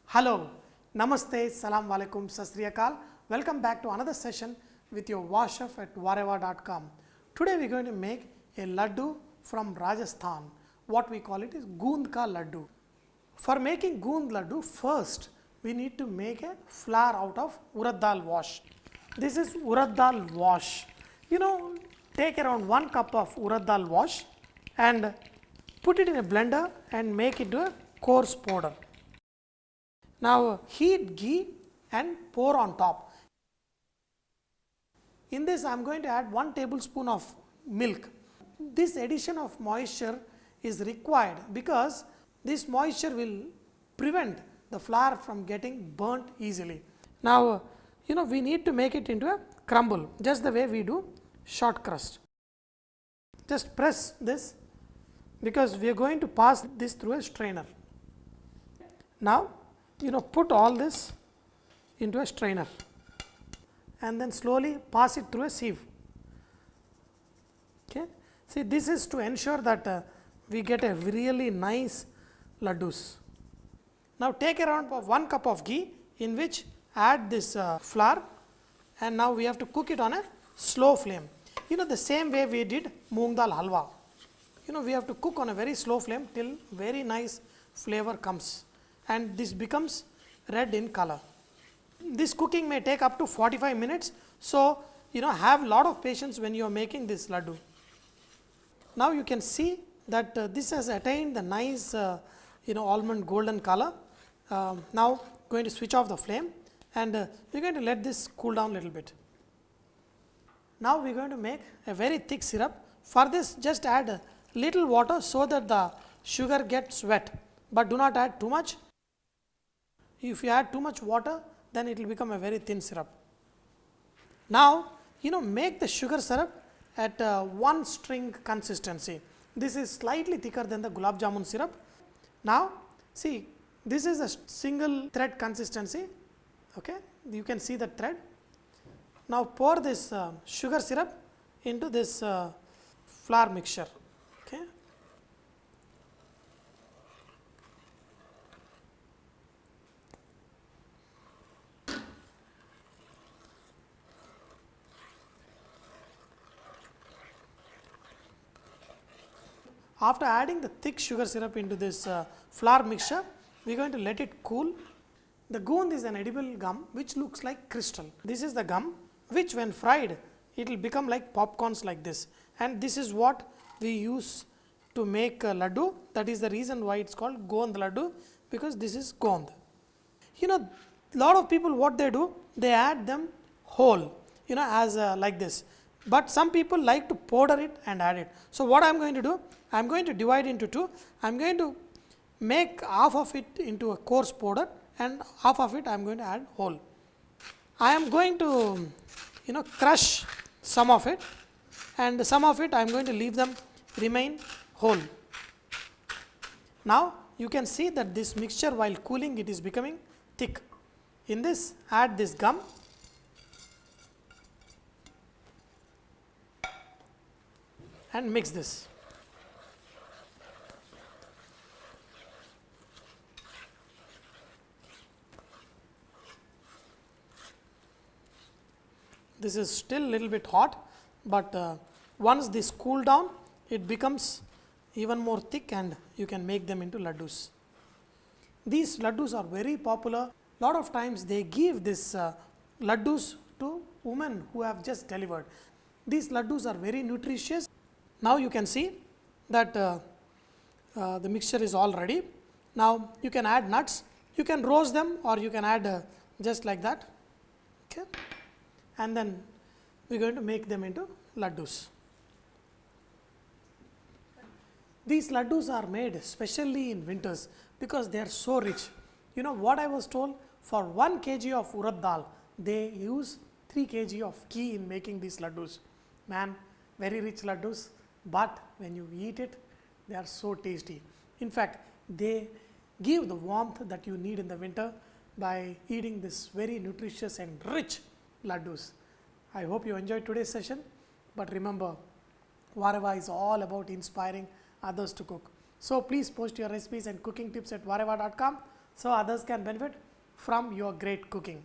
Hello, Namaste, Salam Alaikum, Sat Sri Akal. Welcome back to another session with your Vahchef at VahRehVah.com. Today we are going to make a Ladoo from Rajasthan. What we call it is Goond ka Ladoo. For making Goond Ladoo, first we need to make a flour out of Urad dal wash. This is Urad dal wash. Take around 1 cup of Urad dal wash and put it in a blender and make it to a coarse powder. Now heat ghee and pour on top. In this I am going to add 1 tablespoon of milk. This addition of moisture is required because this moisture will prevent the flour from getting burnt easily. Now we need to make it into a crumble just the way we do short crust. Just press this because we are going to pass this through a strainer. Now put all this into a strainer and then slowly pass it through a sieve. Okay. See, this is to ensure that we get a really nice ladoos. Now take around 1 cup of ghee in which add this flour, and now we have to cook it on a slow flame. The same way we did moong dal halwa. We have to cook on a very slow flame till very nice flavor comes and this becomes red in color. This cooking may take up to 45 minutes. So, have lot of patience when you are making this ladoo. Now, you can see that this has attained the nice almond golden color. Now, going to switch off the flame and we are going to let this cool down a little bit. Now, we are going to make a very thick syrup. For this, just add a little water so that the sugar gets wet, but do not add too much. If you add too much water, then it will become a very thin syrup. Now, make the sugar syrup at 1 string consistency. This is slightly thicker than the gulab jamun syrup. Now, see, this is a single thread consistency. Okay, you can see the thread. Now, pour this sugar syrup into this flour mixture. Okay. After adding the thick sugar syrup into this flour mixture, we are going to let it cool. The goond is an edible gum which looks like crystal. This is the gum which when fried, it will become like popcorns like this. And this is what we use to make ladoo. That is the reason why it is called goond ladoo, because this is goond. Lot of people what they do, they add them whole, as like this. But some people like to powder it and add it. So, what I am going to do? I am going to divide into 2. I am going to make half of it into a coarse powder and half of it I am going to add whole. I am going to crush some of it and some of it I am going to leave them remain whole. Now, you can see that this mixture while cooling it is becoming thick. In this add this gum. And mix this. This is still little bit hot, but once this cool down, it becomes even more thick and you can make them into ladoos. These ladoos are very popular. Lot of times they give this ladoos to women who have just delivered. These ladoos are very nutritious. Now, you can see that the mixture is all ready. Now, you can add nuts, you can roast them or you can add just like that. Okay. And then we are going to make them into ladoos. These ladoos are made especially in winters because they are so rich. What I was told, for 1 kg of urad dal, they use 3 kg of ghee in making these ladoos. Man, very rich ladoos, but when you eat it, they are so tasty. In fact, they give the warmth that you need in the winter by eating this very nutritious and rich ladoos. I hope you enjoyed today's session, but remember, VahRehVah is all about inspiring others to cook. So please post your recipes and cooking tips at vahrehvah.com so others can benefit from your great cooking.